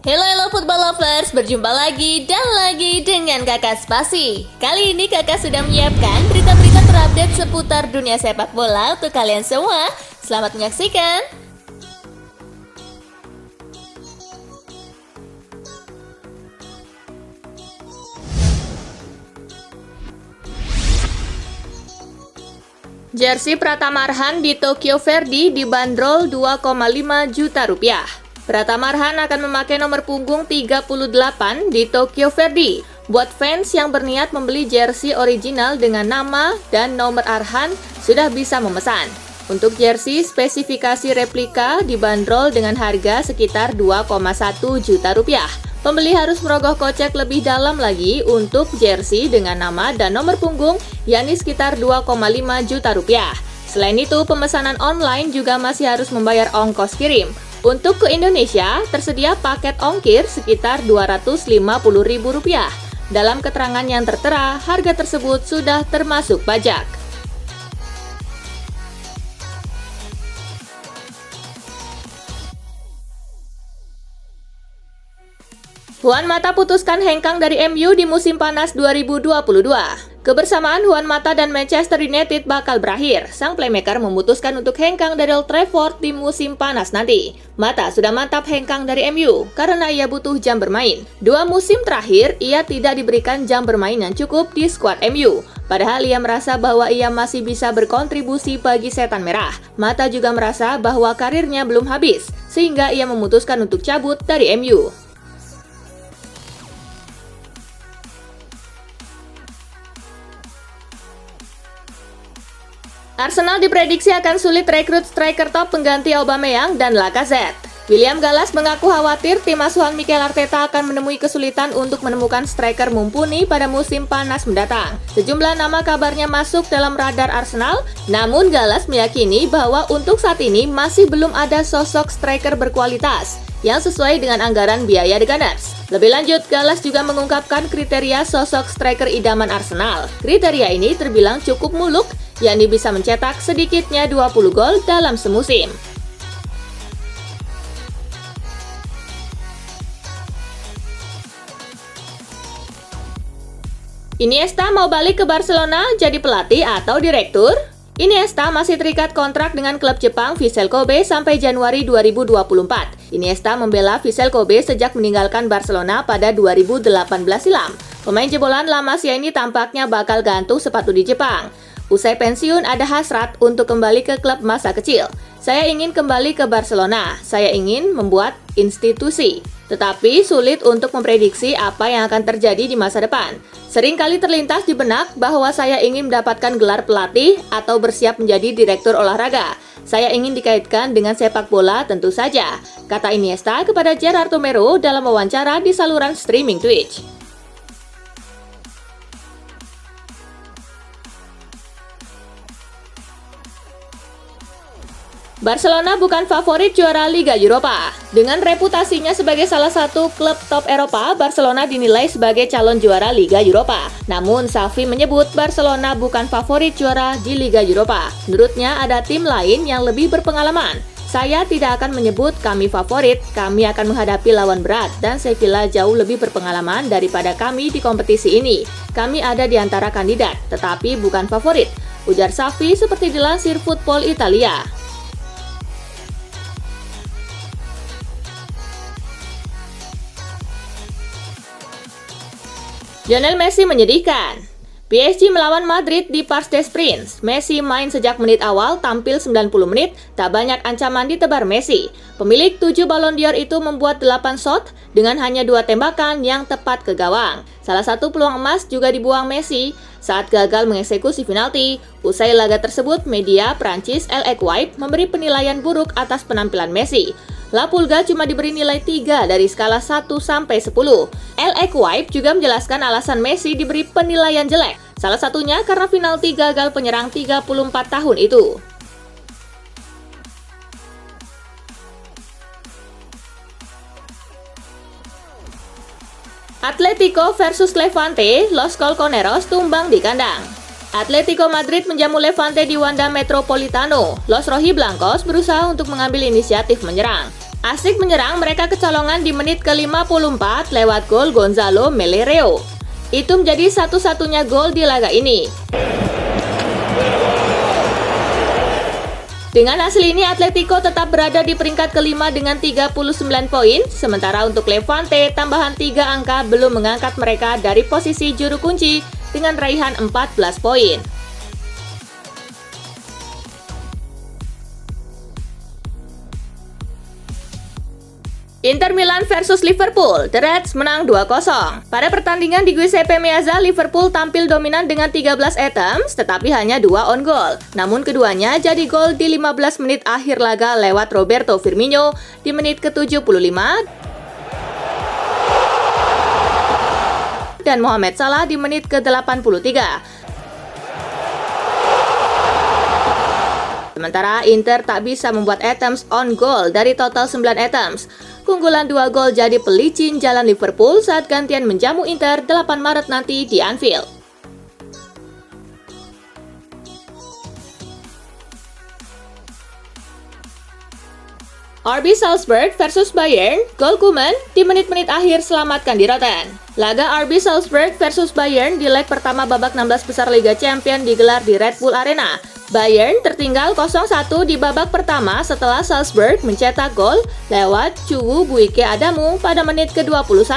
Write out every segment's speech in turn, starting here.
Hello football lovers, berjumpa lagi dan lagi dengan Kakak Spasi. Kali ini Kakak sudah menyiapkan berita-berita terupdate seputar dunia sepak bola untuk kalian semua. Selamat menyaksikan. Jersey Pratama Arhan di Tokyo Verde dibanderol 2,5 juta rupiah. Pratama Arhan akan memakai nomor punggung 38 di Tokyo Verde. Buat fans yang berniat membeli jersey original dengan nama dan nomor Arhan sudah bisa memesan. Untuk jersey spesifikasi replika dibanderol dengan harga sekitar 2,1 juta rupiah. Pembeli harus merogoh kocek lebih dalam lagi untuk jersey dengan nama dan nomor punggung, yakni sekitar 2,5 juta rupiah. Selain itu, pemesanan online juga masih harus membayar ongkos kirim. Untuk ke Indonesia, tersedia paket ongkir sekitar Rp250.000. Dalam keterangan yang tertera, harga tersebut sudah termasuk pajak. Juan Mata putuskan hengkang dari MU di musim panas 2022. Kebersamaan Juan Mata dan Manchester United bakal berakhir. Sang playmaker memutuskan untuk hengkang dari Old Trafford di musim panas nanti. Mata sudah mantap hengkang dari MU karena ia butuh jam bermain. 2 musim terakhir, ia tidak diberikan jam bermain yang cukup di skuad MU. Padahal ia merasa bahwa ia masih bisa berkontribusi bagi Setan Merah. Mata juga merasa bahwa karirnya belum habis, sehingga ia memutuskan untuk cabut dari MU. Arsenal diprediksi akan sulit rekrut striker top pengganti Aubameyang dan Lacazette. William Gallas mengaku khawatir tim asuhan Mikel Arteta akan menemui kesulitan untuk menemukan striker mumpuni pada musim panas mendatang. Sejumlah nama kabarnya masuk dalam radar Arsenal, namun Gallas meyakini bahwa untuk saat ini masih belum ada sosok striker berkualitas yang sesuai dengan anggaran biaya The Gunners. Lebih lanjut, Gallas juga mengungkapkan kriteria sosok striker idaman Arsenal. Kriteria ini terbilang cukup muluk, yakni bisa mencetak sedikitnya 20 gol dalam semusim. Iniesta mau balik ke Barcelona jadi pelatih atau direktur? Iniesta masih terikat kontrak dengan klub Jepang Vissel Kobe sampai Januari 2024. Iniesta membela Vissel Kobe sejak meninggalkan Barcelona pada 2018 silam. Pemain jebolan La Masia ini tampaknya bakal gantung sepatu di Jepang. Usai pensiun ada hasrat untuk kembali ke klub masa kecil. Saya ingin kembali ke Barcelona, saya ingin membuat institusi. Tetapi sulit untuk memprediksi apa yang akan terjadi di masa depan. Sering kali terlintas di benak bahwa saya ingin mendapatkan gelar pelatih atau bersiap menjadi direktur olahraga. Saya ingin dikaitkan dengan sepak bola tentu saja, kata Iniesta kepada Gerard Romero dalam wawancara di saluran streaming Twitch. Barcelona bukan favorit juara Liga Eropa. Dengan reputasinya sebagai salah satu klub top Eropa, Barcelona dinilai sebagai calon juara Liga Eropa. Namun, Xavi menyebut Barcelona bukan favorit juara di Liga Eropa. Menurutnya, ada tim lain yang lebih berpengalaman. Saya tidak akan menyebut kami favorit, kami akan menghadapi lawan berat dan Sevilla jauh lebih berpengalaman daripada kami di kompetisi ini. Kami ada di antara kandidat, tetapi bukan favorit, ujar Xavi seperti dilansir Football Italia. Lionel Messi menyedihkan. PSG melawan Madrid di Parc des Princes. Messi main sejak menit awal, tampil 90 menit, tak banyak ancaman ditebar Messi. Pemilik 7 Ballon d'Or itu membuat 8 shot dengan hanya 2 tembakan yang tepat ke gawang. Salah satu peluang emas juga dibuang Messi saat gagal mengeksekusi penalti. Usai laga tersebut, media Prancis L'Equipe memberi penilaian buruk atas penampilan Messi. La Pulga cuma diberi nilai 3 dari skala 1 sampai 10. L'Equipe juga menjelaskan alasan Messi diberi penilaian jelek. Salah satunya karena penalti gagal penyerang 34 tahun itu. Atletico versus Levante, Los Colchoneros tumbang di kandang. Atletico Madrid menjamu Levante di Wanda Metropolitano. Los Rojiblancos berusaha untuk mengambil inisiatif menyerang. Asik menyerang, mereka kecolongan di menit ke-54 lewat gol Gonzalo Melero. Itu menjadi satu-satunya gol di laga ini. Dengan hasil ini, Atletico tetap berada di peringkat kelima dengan 39 poin, sementara untuk Levante, tambahan 3 angka belum mengangkat mereka dari posisi juru kunci dengan raihan 14 poin. Inter Milan versus Liverpool, The Reds menang 2-0. Pada pertandingan di Giuseppe Meazza, Liverpool tampil dominan dengan 13 items, tetapi hanya 2 on goal. Namun keduanya jadi gol di 15 menit akhir laga lewat Roberto Firmino di menit ke-75 dan Mohamed Salah di menit ke-83. Sementara Inter tak bisa membuat items on goal dari total 9 items. Keunggulan 2 gol jadi pelicin jalan Liverpool saat gantian menjamu Inter 8 Maret nanti di Anfield. RB Salzburg versus Bayern, gol Koeman di menit-menit akhir selamatkan di rotan. Laga RB Salzburg versus Bayern di leg pertama babak 16 besar Liga Champions digelar di Red Bull Arena. Bayern tertinggal 0-1 di babak pertama setelah Salzburg mencetak gol lewat Chuwu Buike Adamu pada menit ke-21.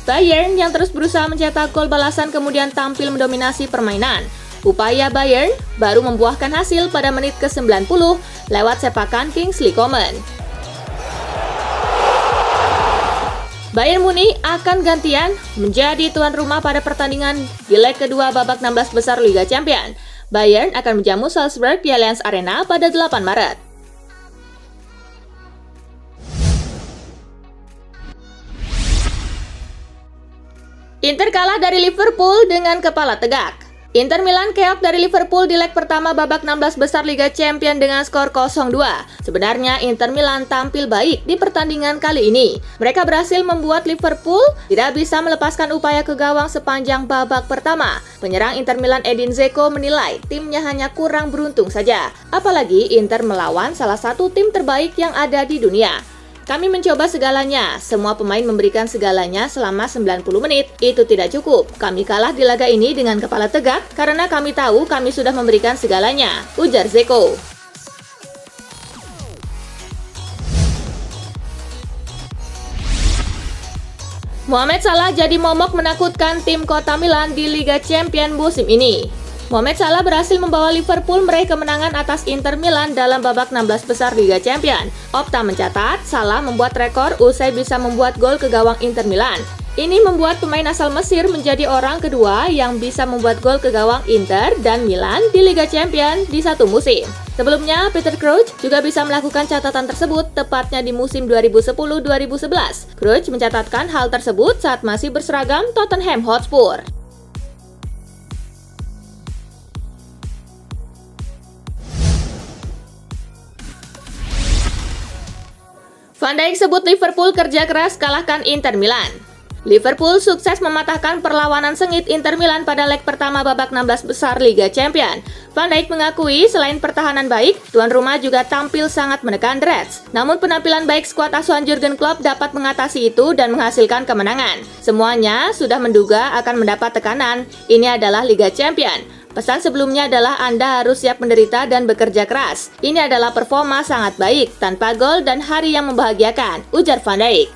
Bayern yang terus berusaha mencetak gol balasan kemudian tampil mendominasi permainan. Upaya Bayern baru membuahkan hasil pada menit ke-90 lewat sepakan Kingsley Coman. Bayern Munich akan gantian menjadi tuan rumah pada pertandingan di leg kedua babak 16 besar Liga Champions. Bayern akan menjamu Salzburg di Allianz Arena pada 8 Maret. Inter kalah dari Liverpool dengan kepala tegak. Inter Milan keok dari Liverpool di leg pertama babak 16 besar Liga Champions dengan skor 0-2. Sebenarnya Inter Milan tampil baik di pertandingan kali ini. Mereka berhasil membuat Liverpool tidak bisa melepaskan upaya ke gawang sepanjang babak pertama. Penyerang Inter Milan Edin Dzeko menilai timnya hanya kurang beruntung saja. Apalagi Inter melawan salah satu tim terbaik yang ada di dunia. Kami mencoba segalanya, semua pemain memberikan segalanya selama 90 menit. Itu tidak cukup. Kami kalah di laga ini dengan kepala tegak karena kami tahu kami sudah memberikan segalanya, ujar Dzeko. Mohamed Salah jadi momok menakutkan tim kota Milan di Liga Champions musim ini. Mohamed Salah berhasil membawa Liverpool meraih kemenangan atas Inter Milan dalam babak 16 besar Liga Champions. Opta mencatat, Salah membuat rekor usai bisa membuat gol ke gawang Inter Milan. Ini membuat pemain asal Mesir menjadi orang kedua yang bisa membuat gol ke gawang Inter dan Milan di Liga Champions di satu musim. Sebelumnya, Peter Crouch juga bisa melakukan catatan tersebut tepatnya di musim 2010-2011. Crouch mencatatkan hal tersebut saat masih berseragam Tottenham Hotspur. Van Dijk sebut Liverpool kerja keras kalahkan Inter Milan. Liverpool sukses mematahkan perlawanan sengit Inter Milan pada leg pertama babak 16 besar Liga Champions. Van Dijk mengakui selain pertahanan baik, tuan rumah juga tampil sangat menekan The Reds. Namun penampilan baik skuad asuhan Jurgen Klopp dapat mengatasi itu dan menghasilkan kemenangan. Semuanya sudah menduga akan mendapat tekanan. Ini adalah Liga Champions. Pesan sebelumnya adalah Anda harus siap menderita dan bekerja keras. Ini adalah performa sangat baik, tanpa gol dan hari yang membahagiakan, ujar Van Dijk.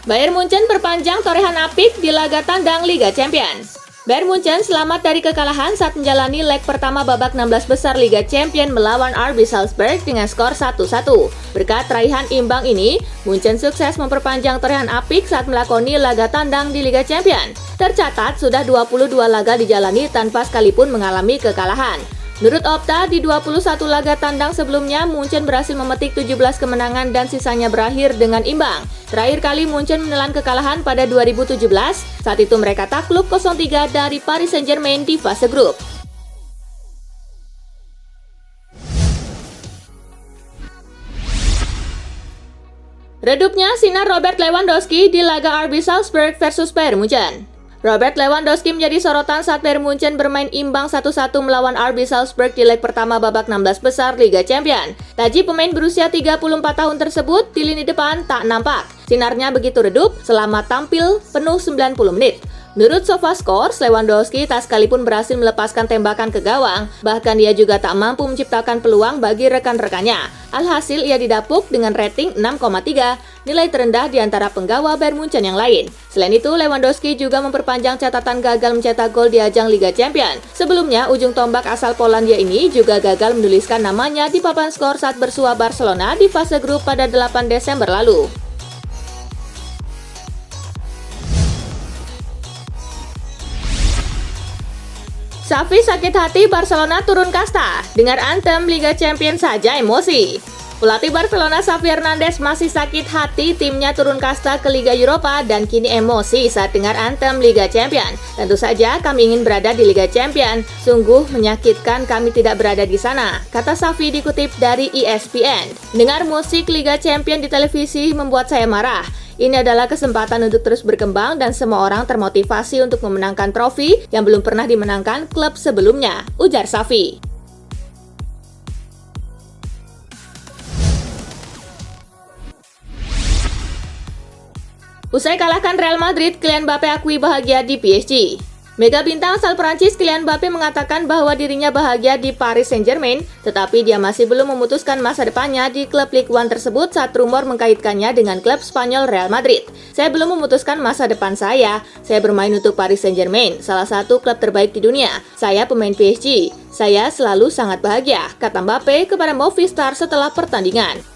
Bayern Munchen perpanjang torehan apik di laga tandang Liga Champions. Bayern Munchen selamat dari kekalahan saat menjalani leg pertama babak 16 besar Liga Champions melawan RB Salzburg dengan skor 1-1. Berkat raihan imbang ini, Munchen sukses memperpanjang torehan apik saat melakoni laga tandang di Liga Champions. Tercatat sudah 22 laga dijalani tanpa sekalipun mengalami kekalahan. Menurut Opta, di 21 laga tandang sebelumnya, Munchen berhasil memetik 17 kemenangan dan sisanya berakhir dengan imbang. Terakhir kali Munchen menelan kekalahan pada 2017, saat itu mereka takluk 0-3 dari Paris Saint-Germain di fase grup. Redupnya sinar Robert Lewandowski di laga RB Salzburg versus Bayern Munchen. Robert Lewandowski menjadi sorotan saat Bayern Munchen bermain imbang 1-1 melawan RB Salzburg di leg pertama babak 16 besar Liga Champions. Taji pemain berusia 34 tahun tersebut di lini depan tak nampak. Sinarnya begitu redup selama tampil penuh 90 menit. Menurut SofaScore, Lewandowski tak sekalipun berhasil melepaskan tembakan ke gawang, bahkan dia juga tak mampu menciptakan peluang bagi rekan-rekannya. Alhasil ia didapuk dengan rating 6,3, nilai terendah di antara penggawa Bayern Munchen yang lain. Selain itu, Lewandowski juga memperpanjang catatan gagal mencetak gol di ajang Liga Champions. Sebelumnya, ujung tombak asal Polandia ini juga gagal menuliskan namanya di papan skor saat bersua Barcelona di fase grup pada 8 Desember lalu. Xavi sakit hati Barcelona turun kasta. Dengar anthem Liga Champions saja emosi. Pelatih Barcelona Xavi Hernandez masih sakit hati timnya turun kasta ke Liga Eropa dan kini emosi saat dengar anthem Liga Champions. Tentu saja kami ingin berada di Liga Champions. Sungguh menyakitkan kami tidak berada di sana, kata Xavi dikutip dari ESPN. Dengar musik Liga Champions di televisi membuat saya marah. Ini adalah kesempatan untuk terus berkembang dan semua orang termotivasi untuk memenangkan trofi yang belum pernah dimenangkan klub sebelumnya, ujar Xavi. Usai kalahkan Real Madrid, Kylian Mbappé akui bahagia di PSG. Mega bintang asal Perancis Kylian Mbappé mengatakan bahwa dirinya bahagia di Paris Saint-Germain, tetapi dia masih belum memutuskan masa depannya di klub Ligue 1 tersebut saat rumor mengkaitkannya dengan klub Spanyol Real Madrid. Saya belum memutuskan masa depan saya bermain untuk Paris Saint-Germain, salah satu klub terbaik di dunia. Saya pemain PSG, saya selalu sangat bahagia, kata Mbappé kepada Movistar setelah pertandingan.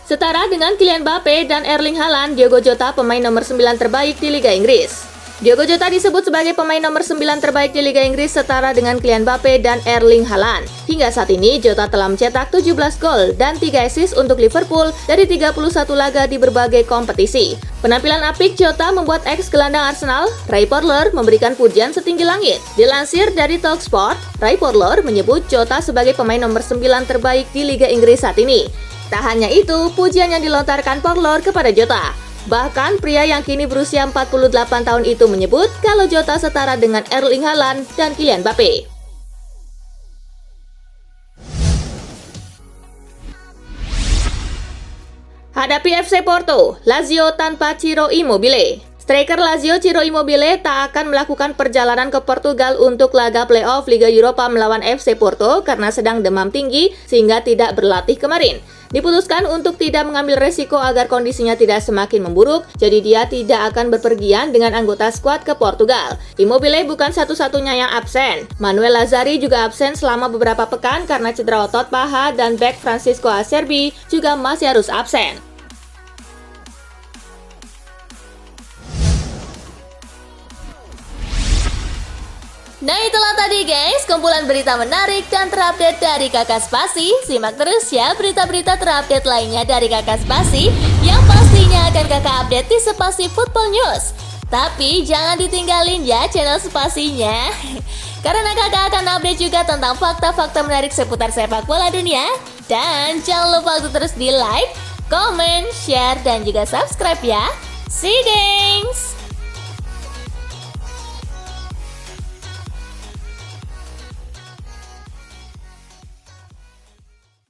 Setara dengan Kylian Mbappé dan Erling Haaland, Diogo Jota pemain nomor 9 terbaik di Liga Inggris. Diogo Jota disebut sebagai pemain nomor 9 terbaik di Liga Inggris setara dengan Kylian Mbappé dan Erling Haaland. Hingga saat ini, Jota telah mencetak 17 gol dan 3 assist untuk Liverpool dari 31 laga di berbagai kompetisi. Penampilan apik Jota membuat ex-gelandang Arsenal, Ray Parlour, memberikan pujian setinggi langit. Dilansir dari Talksport, Ray Parlour menyebut Jota sebagai pemain nomor 9 terbaik di Liga Inggris saat ini. Tak hanya itu, pujian yang dilontarkan Parlour kepada Jota. Bahkan pria yang kini berusia 48 tahun itu menyebut kalau Jota setara dengan Erling Haaland dan Kylian Mbappé. Hadapi FC Porto, Lazio tanpa Ciro Immobile. Striker Lazio Ciro Immobile tak akan melakukan perjalanan ke Portugal untuk laga playoff Liga Eropa melawan FC Porto karena sedang demam tinggi sehingga tidak berlatih kemarin. Diputuskan untuk tidak mengambil resiko agar kondisinya tidak semakin memburuk, jadi dia tidak akan berpergian dengan anggota skuad ke Portugal. Immobile bukan satu-satunya yang absen. Manuel Lazzari juga absen selama beberapa pekan karena cedera otot paha dan bek Francisco Acerbi juga masih harus absen. Nah itulah tadi guys, kumpulan berita menarik dan terupdate dari Kakak Spasi. Simak terus ya berita-berita terupdate lainnya dari Kakak Spasi yang pastinya akan Kakak update di Spasi Football News. Tapi jangan ditinggalin ya channel Spasinya, karena Kakak akan update juga tentang fakta-fakta menarik seputar sepak bola dunia. Dan jangan lupa untuk terus di like, comment, share, dan juga subscribe ya. See you guys!